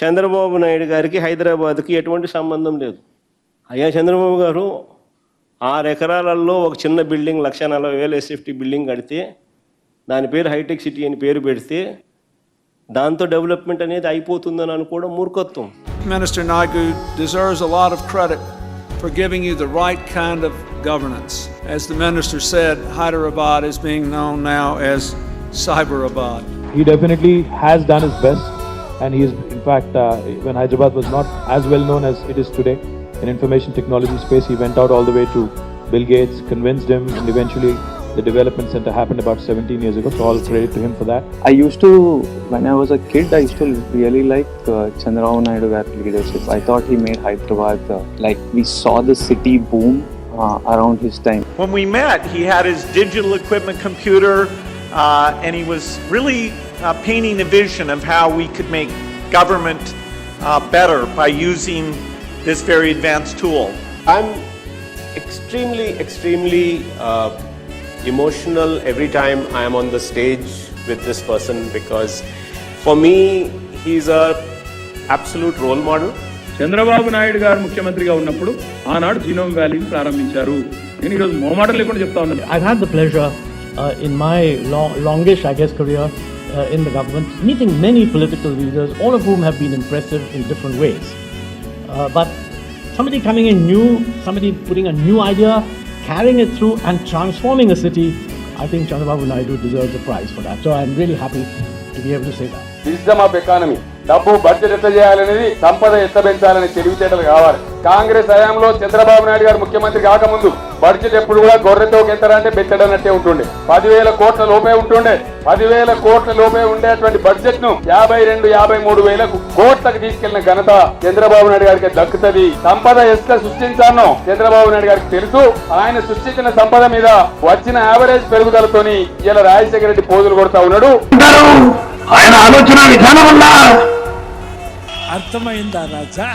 చంద్రబాబు నాయుడు గారికి హైదరాబాద్కి ఎటువంటి సంబంధం లేదు. అయ్యా చంద్రబాబు గారు 6 ఎకరాలలో ఒక చిన్న బిల్డింగ్ 1,40,000 SFT బిల్డింగ్ కడితే దాని పేరు హైటెక్ సిటీ అని పేరు పెడితే దాంతో డెవలప్మెంట్ అనేది అయిపోతుందని అనుకోవడం మూర్ఖత్వం. Minister Naidu deserves a lot of credit for giving you the right kind of governance. As the minister said, Hyderabad is being known now as Cyberabad. He definitely has done his best, and he is, in fact, when Hyderabad was not as well known as it is today in information technology space, he went out all the way to Bill Gates, convinced him, and eventually the development center happened about 17 years ago. So all credit to him for that. When I was a kid, I used to really like Chandrababu Naidu leadership. I thought he made Hyderabad like we saw the city boom around his time. When we met, he had his digital equipment computer, and he was really painting a vision of how we could make government better by using this very advanced tool. I'm extremely emotional every time I am on the stage with this person, because for me he's a absolute role model. Chandrababu Naidu గారు ముఖ్యమంత్రిగా ఉన్నప్పుడు ఆనాడు genome వ్యాలీని ప్రారంభించారు. నేను ఈరోజు మొహమాటం లేకుండా చెప్తా ఉన్నాను. I've had the pleasure in my longish, I guess, career in the government, meeting many political leaders, all of whom have been impressive in different ways. But somebody coming in new, somebody putting a new idea, carrying it through and transforming a city, I think Chandrababu Naidu deserves a prize for that. So I'm really happy to be able to say that. Wisdom of economy. డబ్బు budget ఎట్లా చేయాలనేది, సంపద ఎట్లా పెంచాలని తెలివితేటలు కావాలి. కాంగ్రెస్ హయాంలో చంద్రబాబు నాయుడు గారు ముఖ్యమంత్రి కాకముందు బడ్జెట్ ఎప్పుడు కూడా గొర్రెతో గెంతరంటే బెత్తడన్నట్టే ఉంటుండే. 10,000 కోట్ల లోపే ఉంటుండే. 10,000 కోట్ల లోపే ఉండేటువంటి బడ్జెట్ ను 52,000-53,000 కోట్లకు తీసుకెళ్లిన ఘనత చంద్రబాబు నాయుడు గారికి దక్కుతుంది. సంపద ఎట్లా సృష్టించానో చంద్రబాబు నాయుడు గారికి తెలుసు. ఆయన సృష్టించిన సంపద మీద వచ్చిన యావరేజ్ పెరుగుదలతోని ఇలా రాజశేఖర రెడ్డి పోజులు కొడతా ఉన్నాడు. ఆయన ఆలోచన విధానం వల్ల అర్థమైందా రాజా?